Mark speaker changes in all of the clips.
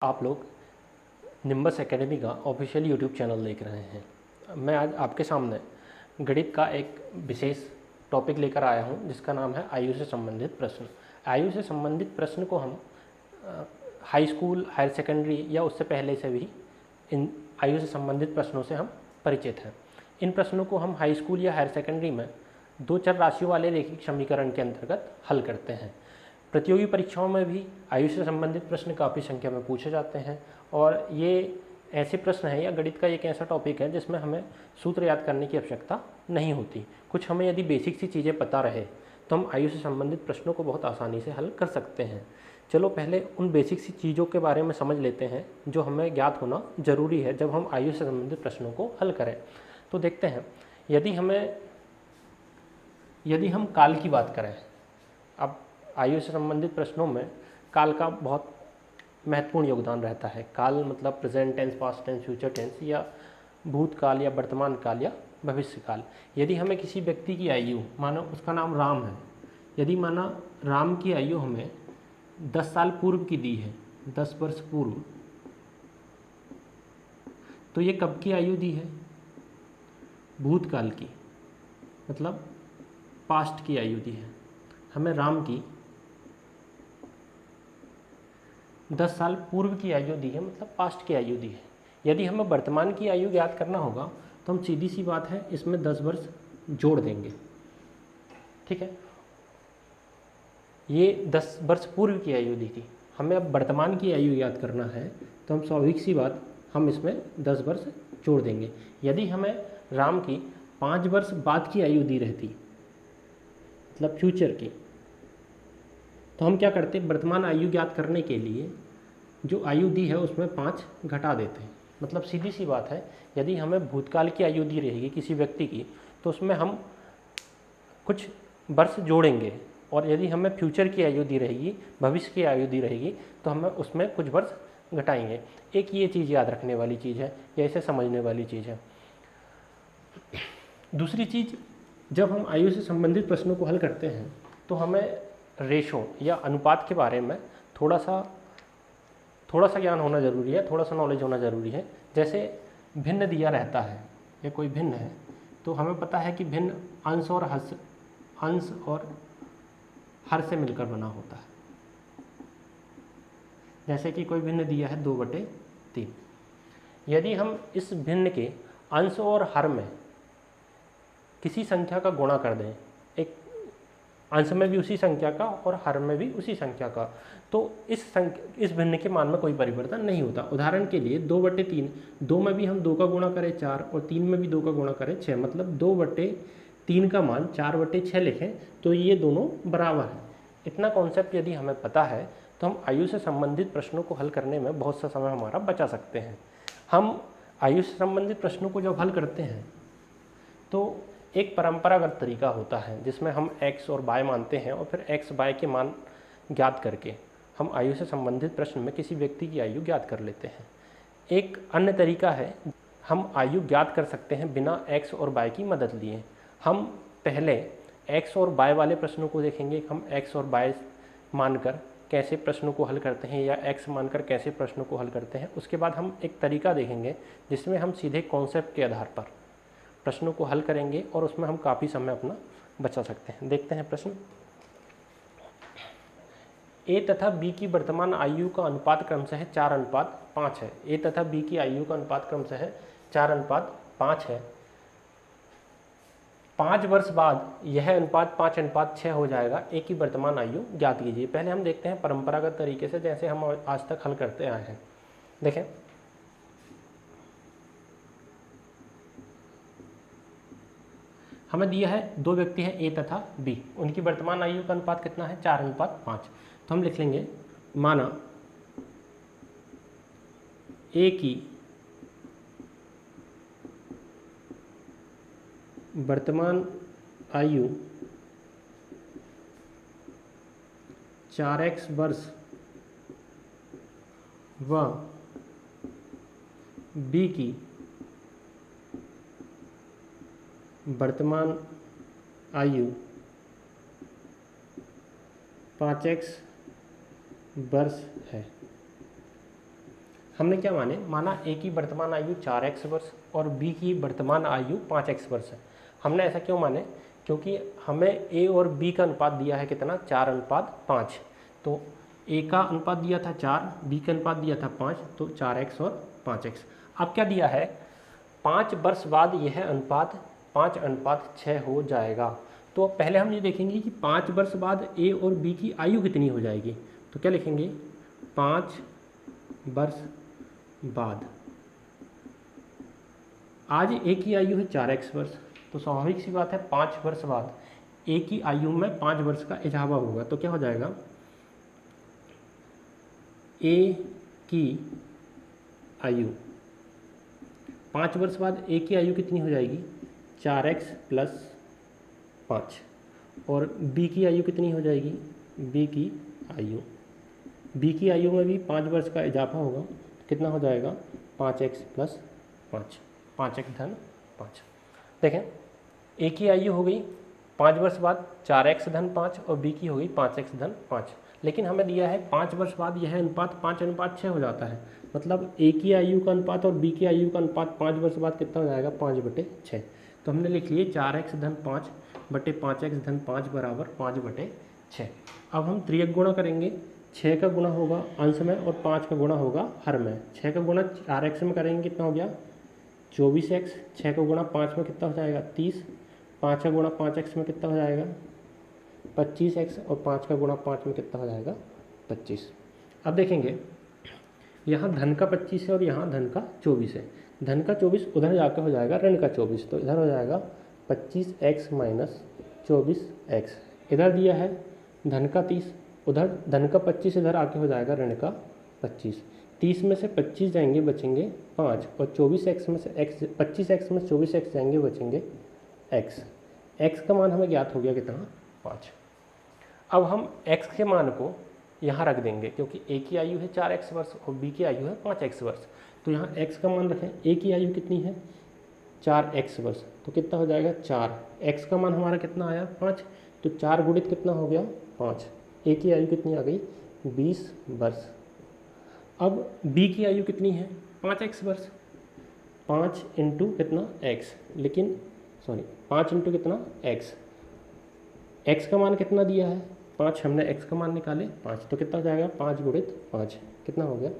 Speaker 1: आप लोग nimbus academy का ऑफिशियल यूट्यूब चैनल देख रहे हैं। मैं आज आपके सामने गणित का एक विशेष टॉपिक लेकर आया हूं जिसका नाम है आयु से संबंधित प्रश्न। आयु से संबंधित प्रश्न को हम हाई स्कूल, हायर सेकेंडरी या उससे पहले से भी इन आयु से संबंधित प्रश्नों से हम परिचित हैं। इन प्रश्नों को हम हाई स्कूल या हायर सेकेंडरी में दो चर राशियों वाले रैखिक समीकरण के अंतर्गत हल करते हैं। प्रतियोगी परीक्षाओं में भी आयु से संबंधित प्रश्न काफ़ी संख्या में पूछे जाते हैं और ये ऐसे प्रश्न हैं या गणित का एक ऐसा टॉपिक है जिसमें हमें सूत्र याद करने की आवश्यकता नहीं होती। कुछ हमें यदि बेसिक सी चीज़ें पता रहे तो हम आयु से संबंधित प्रश्नों को बहुत आसानी से हल कर सकते हैं। चलो पहले उन बेसिक सी चीज़ों के बारे में समझ लेते हैं जो हमें ज्ञात होना ज़रूरी है जब हम आयु से संबंधित प्रश्नों को हल करें। तो देखते हैं, यदि हम काल की बात करें, अब आयु से संबंधित प्रश्नों में काल का बहुत महत्वपूर्ण योगदान रहता है। काल मतलब present tense, past tense, future tense या भूतकाल या वर्तमान काल या भविष्य काल। यदि हमें किसी व्यक्ति की आयु, मानो उसका नाम राम है, यदि माना राम की आयु हमें 10 साल पूर्व की दी है, 10 वर्ष पूर्व, तो ये कब की आयु दी है? भूतकाल की, मतलब पास्ट की आयु दी है। हमें राम की 10 साल पूर्व की आयु दी है, मतलब पास्ट की आयु दी है। यदि हमें वर्तमान की आयु ज्ञात करना होगा तो हम सीधी सी बात है इसमें 10 वर्ष जोड़ देंगे। ठीक है, ये 10 वर्ष पूर्व की आयु दी थी। हमें अब वर्तमान की आयु याद करना है तो हम स्वाभाविक सी बात हम इसमें 10 वर्ष जोड़ देंगे। यदि हमें राम की 5 वर्ष बाद की आयु दी रहती, मतलब फ्यूचर की, तो हम क्या करते? वर्तमान आयु ज्ञात करने के लिए जो आयु दी है उसमें 5 घटा देते हैं। मतलब सीधी सी बात है, यदि हमें भूतकाल की आयु दी रहेगी किसी व्यक्ति की तो उसमें हम कुछ वर्ष जोड़ेंगे, और यदि हमें फ्यूचर की आयु दी रहेगी, भविष्य की आयु दी रहेगी, तो हमें उसमें कुछ वर्ष घटाएंगे। एक ये चीज़ याद रखने वाली चीज़ है या इसे समझने वाली चीज़ है। दूसरी चीज़, जब हम आयु से संबंधित प्रश्नों को हल करते हैं तो हमें रेशो या अनुपात के बारे में थोड़ा सा ज्ञान होना ज़रूरी है, थोड़ा सा नॉलेज होना ज़रूरी है। जैसे भिन्न दिया रहता है या कोई भिन्न है तो हमें पता है कि भिन्न अंश और हर से मिलकर बना होता है। जैसे कि कोई भिन्न दिया है 2/3। यदि हम इस भिन्न के अंश और हर में किसी संख्या का गुणा कर दें, एक अंश में भी उसी संख्या का और हर में भी उसी संख्या का, तो इस भिन्न के मान में कोई परिवर्तन नहीं होता। उदाहरण के लिए 2/3, 2 में भी हम 2 का गुणा करें 4 और 3 में भी 2 का गुणा करें 6, मतलब 2/3 का मान 4/6 लिखें तो ये दोनों बराबर हैं। इतना कॉन्सेप्ट यदि हमें पता है तो हम आयु से संबंधित प्रश्नों को हल करने में बहुत सा समय हमारा बचा सकते हैं। हम आयु से संबंधित प्रश्नों को जब हल करते हैं तो एक परंपरागत तरीका होता है जिसमें हम x और y मानते हैं और फिर x y के मान ज्ञात करके हम आयु से संबंधित प्रश्न में किसी व्यक्ति की आयु ज्ञात कर लेते हैं। एक अन्य तरीका है, हम आयु ज्ञात कर सकते हैं बिना x और y की मदद लिए। हम पहले x और y वाले प्रश्नों को देखेंगे, हम x और y मानकर कैसे प्रश्नों को हल करते हैं या x मानकर कैसे प्रश्नों को हल करते हैं। उसके बाद हम एक तरीका देखेंगे जिसमें हम सीधे कॉन्सेप्ट के आधार पर प्रश्नों को हल करेंगे और उसमें हम काफ़ी समय अपना बचा सकते हैं। देखते हैं प्रश्न। ए तथा बी की वर्तमान आयु का अनुपात क्रमशः 4:5 है। ए तथा बी की आयु का अनुपात क्रमशः 4:5 है। 5 वर्ष बाद यह अनुपात 5:6 हो जाएगा। ए की वर्तमान आयु ज्ञात कीजिए। पहले हम देखते हैं परंपरागत तरीके से जैसे हम आज तक हल करते आए हैं। देखें, हमें दिया है 2 व्यक्ति हैं ए तथा बी, उनकी वर्तमान आयु का अनुपात कितना है? 4:5। तो हम लिख लेंगे, माना ए की वर्तमान आयु 4x वर्ष व बी की वर्तमान आयु 5x वर्ष है। हमने क्या माना ए की वर्तमान आयु 4x वर्ष और बी की वर्तमान आयु 5x वर्ष है। हमने ऐसा क्यों माने? क्योंकि हमें ए और बी का अनुपात दिया है कितना, 4:5। तो ए का अनुपात दिया था 4, बी का अनुपात दिया था 5, तो 4x और 5x। अब क्या दिया है, 5 वर्ष बाद यह अनुपात 5:6 हो जाएगा। तो पहले हम ये देखेंगे कि 5 वर्ष बाद ए और बी की आयु कितनी हो जाएगी। तो क्या लिखेंगे, 5 वर्ष बाद आज ए की आयु है 4x वर्ष, तो स्वाभाविक सी बात है 5 वर्ष बाद ए की आयु में 5 वर्ष का इजाफा होगा। तो क्या हो जाएगा, ए की आयु 5 वर्ष बाद ए की आयु कितनी हो जाएगी, 4x + 5, और बी की आयु कितनी हो जाएगी, बी की आयु में भी 5 वर्ष का इजाफा होगा। कितना हो जाएगा, 5x + 5, 5x + 5। देखें, ए की आयु हो गई 5 वर्ष बाद 4x + 5 और बी की हो गई 5x + 5। लेकिन हमें दिया है 5 वर्ष बाद यह अनुपात 5:6 हो जाता है। मतलब ए की आयु का अनुपात और बी की आयु का अनुपात 5 वर्ष बाद कितना हो जाएगा, 5/6। तो हमने लिख लिए 4x + 5 बटे 5x + 5 बराबर 5/6। अब हम त्रियक गुणा करेंगे। 6 का गुणा होगा अंश में और 5 का गुणा होगा हर में। 6 का गुणा 4x में करेंगे, कितना हो गया, 24x। 6 का गुणा 5 में कितना हो जाएगा, 30। 5 का गुणा 5x में कितना हो जाएगा, 25x, और 5 का गुणा 5 में कितना हो जाएगा, 25। अब देखेंगे, यहाँ धन का 25 है और यहाँ धन का 24 है। धन का 24 उधर जाकर हो जाएगा ऋण का 24, तो इधर हो जाएगा 25x - 24x। इधर दिया है धन का 30, उधर धन का 25 इधर आके हो जाएगा ऋण का 25। 30 में से 25 जाएंगे, बचेंगे 5, और 24x में से x, 25x में 24x जाएंगे, बचेंगे x। x का मान हमें ज्ञात हो गया कितना, 5। अब हम x के मान को यहाँ रख देंगे, क्योंकि a की आयु है 4x वर्ष और b की आयु है 5x वर्ष। तो यहाँ x का मान रखें। a की आयु कितनी है, 4x वर्ष, तो कितना हो जाएगा, 4। x का मान हमारा कितना आया, 5, तो 4 गुणित कितना हो गया, 5। a की आयु कितनी आ गई, 20 वर्ष। अब b की आयु कितनी है, 5x वर्ष। 5 इंटू कितना, x, लेकिन सॉरी 5 इंटू कितना, x। x का मान कितना दिया है, 5। हमने x का मान निकाले 5, तो कितना हो जाएगा, 5 गुणित 5 कितना हो गया,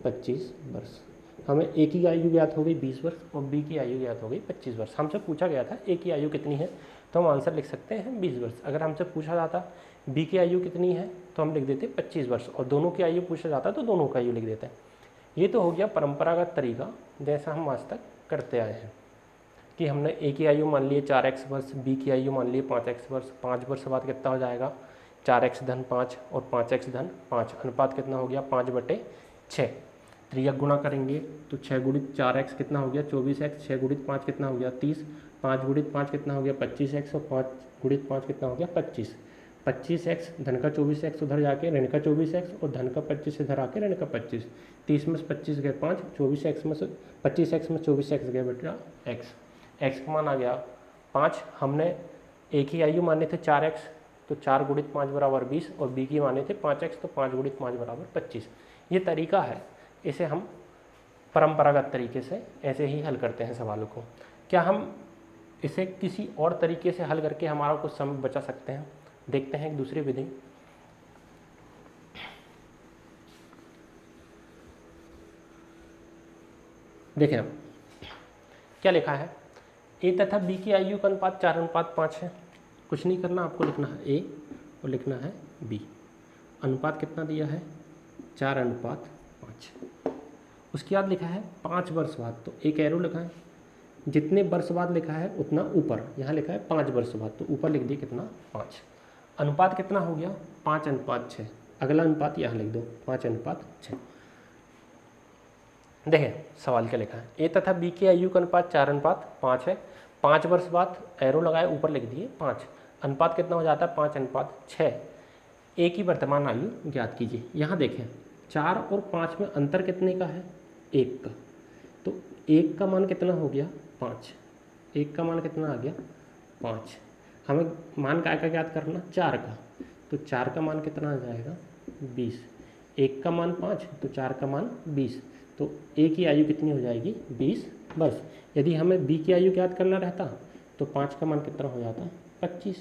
Speaker 1: 25 वर्ष। हमें a की आयु ज्ञात हो गई 20 वर्ष और b की आयु ज्ञात हो गई 25 वर्ष। हमसे पूछा गया था a की आयु कितनी है, तो हम आंसर लिख सकते हैं 20 वर्ष। अगर हमसे पूछा जाता b की आयु कितनी है, तो हम लिख देते 25 वर्ष, और दोनों की आयु पूछा जाता तो दोनों का आयु लिख देते हैं। ये तो हो गया परंपरागत तरीका, जैसा हम आज तक करते आए हैं, कि हमने a की आयु मान लिए 4x वर्ष, b की आयु मान लिए 5x वर्ष। 5 वर्ष बाद कितना हो जाएगा, 4x + 5 और 5x + 5, अनुपात कितना हो गया, 5/6। त्रियक गुणा करेंगे तो 6 गुणित 4x कितना हो गया, 24x। 6 गुणित 5 कितना हो गया, 30। 5 गुणित 5 कितना हो गया, 25x, और 5 गुणित 5 कितना हो गया, 25। 25x, धन का 24x उधर जाके ऋण का 24x, और धन का 25 इधर आके ऋण का 25। 30 में से 25 गए 5, 24x में से 25x में 24x गए बेटा x। x का मान आ गया 5। हमने a की आयु माने थे 4x, तो 4 गुणित 5 बराबर 20, और b की माने थे 5x, तो 5 गुणित 5 बराबर 25। ये तरीका है, इसे हम परंपरागत तरीके से ऐसे ही हल करते हैं सवालों को। क्या हम इसे किसी और तरीके से हल करके हमारा कुछ समय बचा सकते हैं? देखते हैं एक दूसरी विधि। देखें क्या लिखा है, a तथा b की आयु का अनुपात 4:5 है। कुछ नहीं करना, आपको लिखना है a और लिखना है b। अनुपात कितना दिया है, 4:5। उसके बाद लिखा है 5 वर्ष बाद, तो एक एरो लिखा है। जितने वर्ष बाद लिखा है उतना ऊपर, यहाँ लिखा है 5 वर्ष बाद, तो ऊपर लिख दिए कितना, 5। अनुपात कितना हो गया, 5:6। अगला अनुपात यहाँ लिख दो, 5:6। देखें सवाल क्या लिखा है, ए तथा बी की आयु का अनुपात 4:5 है। 5 वर्ष बाद एरो लगाए, ऊपर लिख दिए 5। अनुपात कितना हो जाता है, 5:6। ए की वर्तमान आयु ज्ञात कीजिए। यहाँ देखें 4 और 5 में अंतर कितने का है, 1 का। तो 1 का मान कितना हो गया, 5। 1 का मान कितना आ गया, 5। हमें मान क्या का ज्ञात करना, 4 का। तो 4 का मान कितना आ जाएगा, 20। 1 का मान 5 तो 4 का मान 20, तो ए की आयु कितनी हो जाएगी 20 वर्ष। यदि हमें बी की आयु ज्ञात करना रहता तो 5 का मान कितना हो जाता 25,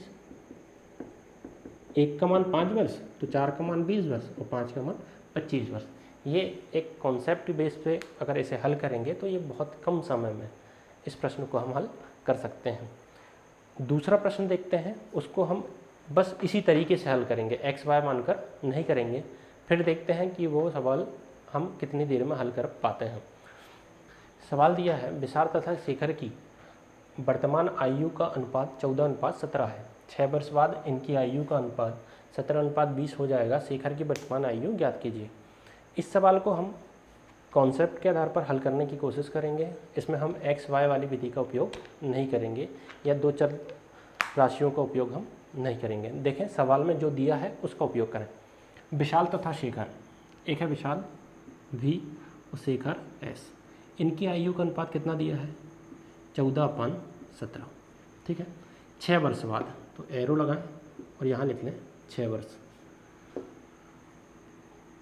Speaker 1: 1 का मान 5 वर्ष तो 4 का मान 20 वर्ष और 5 का मान 25 वर्ष। ये एक कॉन्सेप्ट बेस पे अगर इसे हल करेंगे तो ये बहुत कम समय में इस प्रश्न को हम हल कर सकते हैं। दूसरा प्रश्न देखते हैं, उसको हम बस इसी तरीके से हल करेंगे, एक्स वाई मानकर नहीं करेंगे। फिर देखते हैं कि वो सवाल हम कितनी देर में हल कर पाते हैं। सवाल दिया है विशाल तथा शेखर की वर्तमान आयु का अनुपात 14:17 है। 6 वर्ष बाद इनकी आयु का अनुपात 17:20 हो जाएगा। शेखर की वर्तमान आयु ज्ञात कीजिए। इस सवाल को हम कॉन्सेप्ट के आधार पर हल करने की कोशिश करेंगे। इसमें हम एक्स वाई वाली विधि का उपयोग नहीं करेंगे या दो चर राशियों का उपयोग हम नहीं करेंगे। देखें सवाल में जो दिया है उसका उपयोग करें। विशाल तथा शेखर, एक है विशाल V और शेखर S, इनकी आयु का अनुपात कितना दिया है 14:17, ठीक है। 6 वर्ष बाद तो एरो लगाएं और यहाँ लिख लें 6 वर्ष।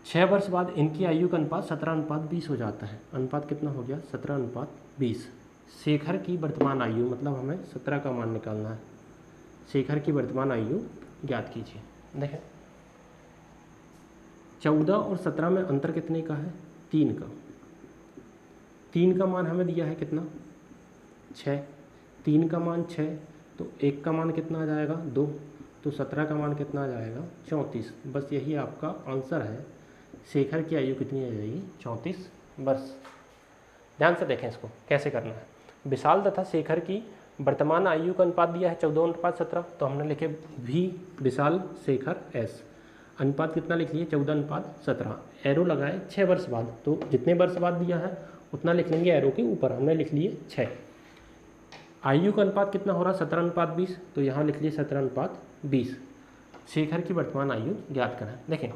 Speaker 1: 6 वर्ष बाद इनकी आयु का अनुपात 17:20 हो जाता है। अनुपात कितना हो गया 17:20। शेखर की वर्तमान आयु मतलब हमें 17 का मान निकालना है। शेखर की वर्तमान आयु ज्ञात कीजिए। देखें 14 और 17 में अंतर कितने का है 3 का। 3 का मान हमें दिया है कितना 6, 3 का मान 6 तो 1 का मान कितना आ जाएगा 2, तो 17 का मान कितना आ जाएगा 34। बस यही आपका आंसर है। शेखर की आयु कितनी आ जाएगी 34 वर्ष। ध्यान से देखें इसको कैसे करना है। विशाल तथा शेखर की वर्तमान आयु का अनुपात दिया है 14:17, तो हमने लिखे V विशाल शेखर S, अनुपात कितना लिख लिए 14:17। एरो लगाए 6 वर्ष बाद, तो जितने वर्ष बाद दिया है उतना लिख लेंगे एरो के ऊपर। हमने लिख लिए 6। आयु का अनुपात कितना हो रहा है 17:20, तो यहाँ लिख लिए 17:20। शेखर की वर्तमान आयु ज्ञात करें। देखें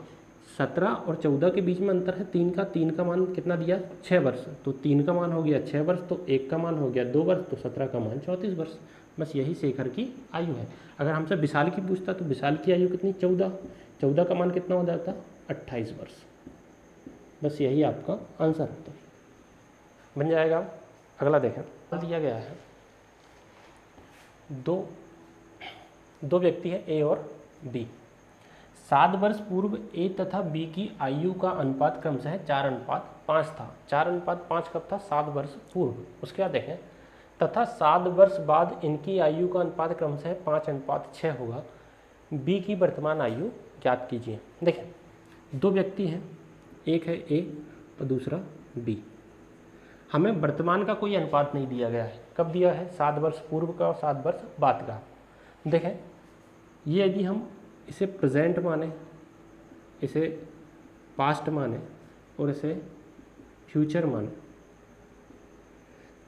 Speaker 1: 17 और 14 के बीच में अंतर है 3 का। 3 का मान कितना दिया 6 वर्ष, तो 3 का मान हो गया 6 वर्ष, तो 1 का मान हो गया 2 वर्ष, तो 17 का मान 34 वर्ष। बस यही शेखर की आयु है। अगर हमसे विशाल की पूछता तो विशाल की आयु कितनी 14, 14 का मान कितना हो जाता 28 वर्ष। बस यही आपका आंसर होता बन जाएगा। अगला देखें, दिया गया है दो व्यक्ति है ए और बी। 7 वर्ष पूर्व ए तथा बी की आयु का अनुपात क्रमशः 4:5 था। 4:5 कब था 7 वर्ष पूर्व। उसके बाद देखें तथा 7 वर्ष बाद इनकी आयु का अनुपात क्रमशः 5:6 होगा। बी की वर्तमान आयु ज्ञात कीजिए। देखें 2 व्यक्ति हैं, एक है ए और दूसरा बी। हमें वर्तमान का कोई अनुपात नहीं दिया गया है। कब दिया है 7 वर्ष पूर्व का और 7 वर्ष बाद का। देखें ये यदि हम इसे प्रेजेंट माने, इसे पास्ट माने और इसे फ्यूचर माने,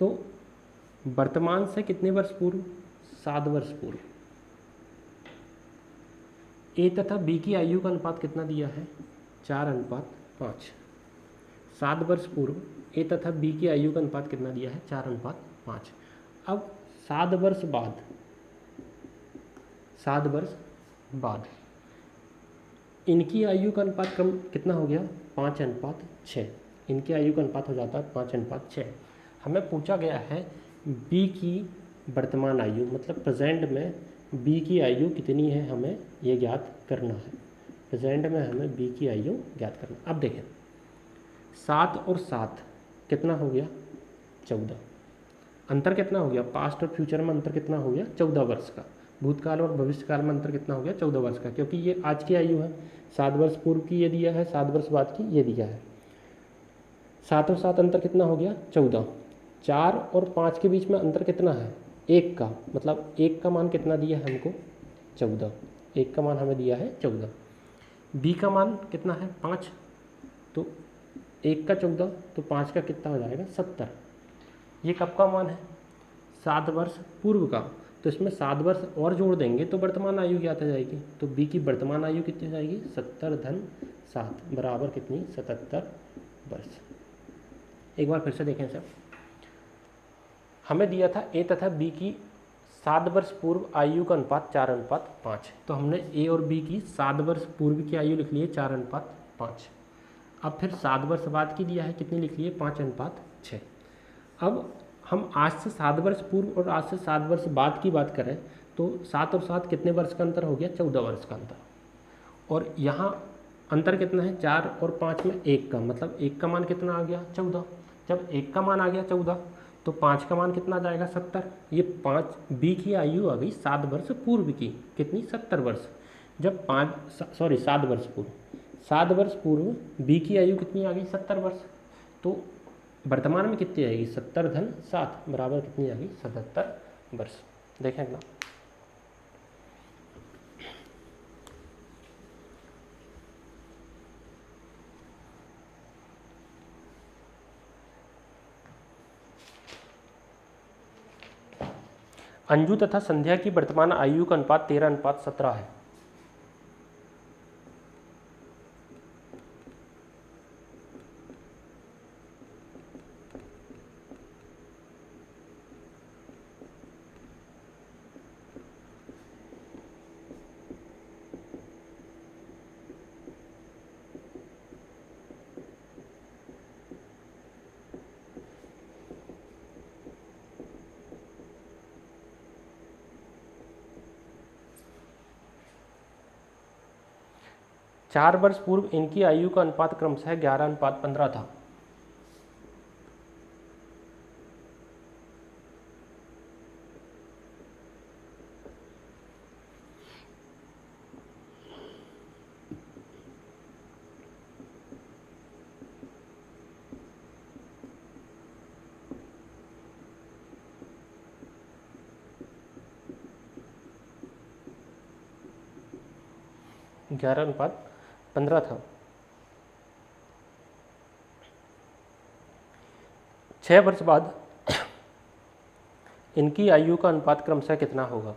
Speaker 1: तो वर्तमान से कितने वर्ष पूर्व 7 वर्ष पूर्व। ए तथा बी की आयु का अनुपात कितना दिया है 4:5। 7 वर्ष पूर्व ए तथा बी की आयु का अनुपात कितना दिया है 4:5। अब 7 वर्ष बाद इनकी आयु का अनुपात क्रम कितना हो गया 5:6। इनकी आयु का अनुपात हो जाता है 5:6। हमें पूछा गया है बी की वर्तमान आयु मतलब प्रेजेंट में बी की आयु कितनी है, हमें ये ज्ञात करना है। प्रेजेंट में हमें बी की आयु ज्ञात करना। अब देखें 7 और 7 कितना हो गया 14। अंतर कितना हो गया पास्ट और फ्यूचर में अंतर कितना हो गया 14 वर्ष का। भूतकाल और भविष्यकाल में अंतर कितना हो गया 14 वर्ष का, क्योंकि ये आज की आयु है। 7 वर्ष पूर्व की ये दिया है, 7 वर्ष बाद की ये दिया है। 7 और 7 अंतर कितना हो गया 14। 4 और 5 के बीच में अंतर कितना है 1 का, मतलब 1 का मान कितना दिया है हमको 14। 1 का मान हमें दिया है 14। बी का मान कितना है 5, तो 1 का 14 तो 5 का कितना हो जाएगा 70। ये कब का मान है 7 वर्ष पूर्व का, तो इसमें 7 वर्ष और जोड़ देंगे तो वर्तमान आयु क्या आ जाएगी। तो बी की वर्तमान आयु कितनी हो जाएगी 70-7 बराबर कितनी 77 वर्ष। एक बार फिर से देखें सर, हमें दिया था ए तथा बी की 7 वर्ष पूर्व आयु का अनुपात 4:5। तो हमने ए और बी की 7 वर्ष पूर्व की आयु लिख ली है 4:5। अब फिर 7 वर्ष बाद की दिया है, कितनी लिख लिए 5:6। अब हम आज से 7 वर्ष पूर्व और आज से 7 वर्ष बाद की बात करें तो 7 और 7 कितने वर्ष का अंतर हो गया, 14 वर्ष का अंतर। और यहाँ अंतर कितना है, 4 और 5 में 1 का, मतलब 1 का मान कितना आ गया 14। जब 1 का मान आ गया 14 तो 5 का मान कितना जाएगा 70। ये 5 बी की आयु आ गई 7 वर्ष पूर्व की, कितनी 70 वर्ष। जब 7 वर्ष पूर्व, 7 वर्ष पूर्व बी की आयु कितनी आ गई 70 वर्ष। तो वर्तमान में कितनी आएगी 70 धन 7 बराबर कितनी आ गई 77 वर्ष। देखें अगला, अंजू तथा संध्या की वर्तमान आयु का अनुपात 13:17 है। चार वर्ष पूर्व इनकी आयु का अनुपात क्रमशः 11:15 था। ग्यारह अनुपात 15 था। 6 वर्ष बाद इनकी आयु का अनुपात क्रमशः कितना होगा।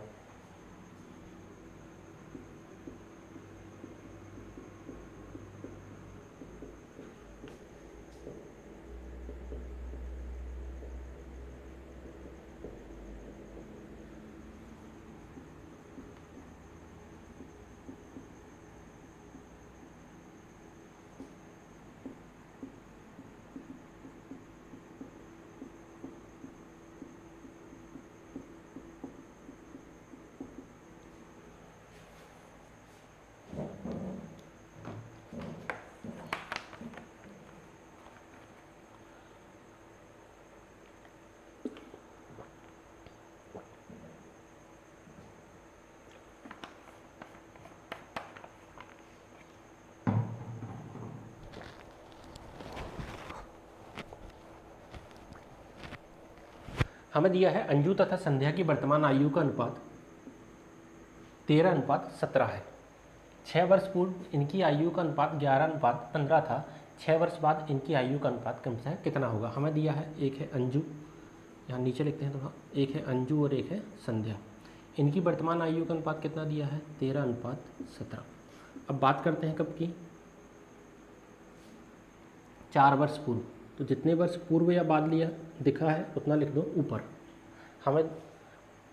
Speaker 1: हमें दिया है अंजू तथा संध्या की वर्तमान आयु का अनुपात 13:17 है। 6 वर्ष पूर्व इनकी आयु का अनुपात 11:15 था। 6 वर्ष बाद इनकी आयु का अनुपात क्रमशः कितना होगा। हमें दिया है एक है अंजू, यहाँ नीचे लिखते हैं थोड़ा, एक है अंजू और एक है संध्या। इनकी वर्तमान आयु का अनुपात कितना दिया है 13:17। अब बात करते हैं कब की, 4 वर्ष पूर्व। तो जितने वर्ष पूर्व या बाद लिया दिखा है उतना लिख दो ऊपर। हमें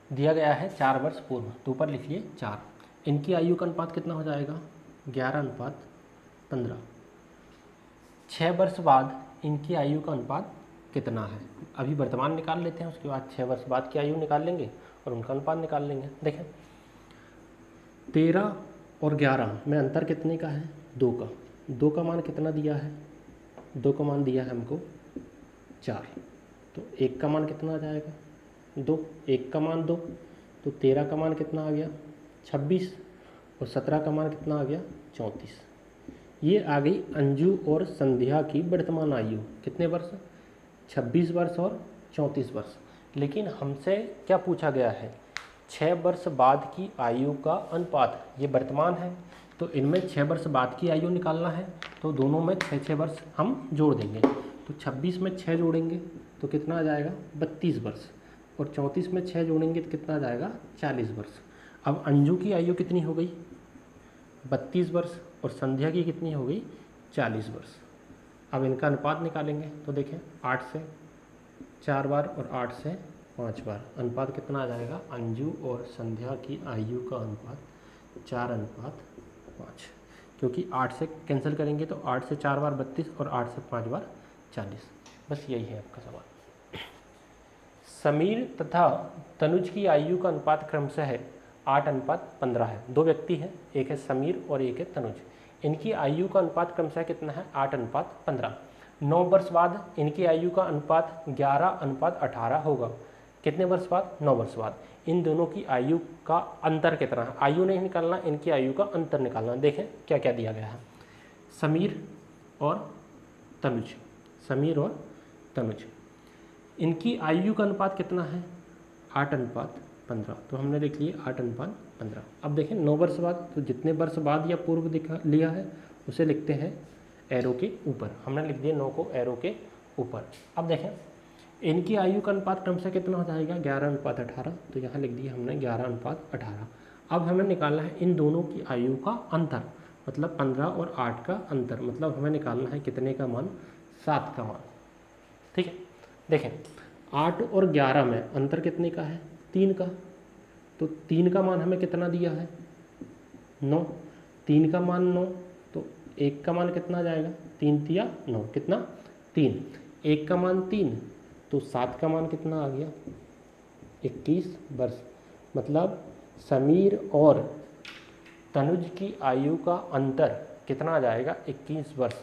Speaker 1: दिया गया है 4 वर्ष पूर्व, तो ऊपर लिखिए 4। इनकी आयु का अनुपात कितना हो जाएगा 11:15। 6 वर्ष बाद इनकी आयु का अनुपात कितना है। अभी वर्तमान निकाल लेते हैं, उसके बाद 6 वर्ष बाद की आयु निकाल लेंगे और उनका अनुपात निकाल लेंगे। देखें 13 और 11 में अंतर कितने का है 2 का। 2 का मान कितना दिया है, 2 का मान दिया है हमको 4। तो 1 का मान कितना आ जाएगा 2, 1 का मान 2, तो 13 का मान कितना आ गया 26 और 17 का मान कितना आ गया 34। ये आ गई अंजू और संध्या की वर्तमान आयु, कितने वर्ष 26 वर्ष और 34 वर्ष। लेकिन हमसे क्या पूछा गया है 6 वर्ष बाद की आयु का अनुपात। ये वर्तमान है तो इनमें 6 वर्ष बाद की आयु निकालना है, तो दोनों में 6 वर्ष हम जोड़ देंगे। तो 26 में 6 जोड़ेंगे तो कितना आ जाएगा 32 वर्ष, और 34 में 6 जोड़ेंगे तो कितना आ जाएगा 40 वर्ष। अब अंजू की आयु कितनी हो गई 32 वर्ष और संध्या की कितनी हो गई 40 वर्ष। अब इनका अनुपात निकालेंगे तो देखें 8 से 4 बार और 8 से 5 बार, अनुपात कितना आ जाएगा अंजू और संध्या की आयु का अनुपात 4:5। क्योंकि 8 से कैंसिल करेंगे तो 8 से 4 बार 32 और 8 से 5 बार 40। बस यही है आपका सवाल। समीर तथा तनुज की आयु का अनुपात क्रमशः है 8:15 है। दो व्यक्ति हैं, एक है समीर और एक है तनुज। इनकी आयु का अनुपात क्रमशः कितना है? 8:15। 9 वर्ष बाद इनकी आयु का अनुपात 11:18 होगा। कितने वर्ष बाद? 9 वर्ष बाद। इन दोनों की आयु का अंतर कितना है? आयु नहीं निकालना, इनकी आयु का अंतर निकालना। देखें क्या क्या दिया गया है। समीर और तनुज, समीर और तनुज, इनकी आयु का अनुपात कितना है? 8:15। तो हमने देख लिए 8:15। अब देखें 9 वर्ष बाद, तो जितने वर्ष बाद या पूर्व दिखा लिया है उसे लिखते हैं एरो के ऊपर। हमने लिख दिया 9 को एरो के ऊपर। अब देखें इनकी आयु का अनुपात क्रमशः कितना हो जाएगा? 11:18। तो यहाँ लिख दिया हमने 11:18। अब हमें निकालना है इन दोनों की आयु का अंतर, मतलब 15 और 8 का अंतर, मतलब हमें निकालना है कितने का मान? 7 का मान। ठीक है, देखें 8 और 11 में अंतर कितने का है? 3 का। तो 3 का मान हमें कितना दिया है? 9। 3 का मान 9, तो 1 का मान कितना जाएगा? 3 तिया 9, कितना? 3। 1 का मान 3, तो 7 का मान कितना आ गया? 21 वर्ष। मतलब समीर और तनुज की आयु का अंतर कितना आ जाएगा? 21 वर्ष।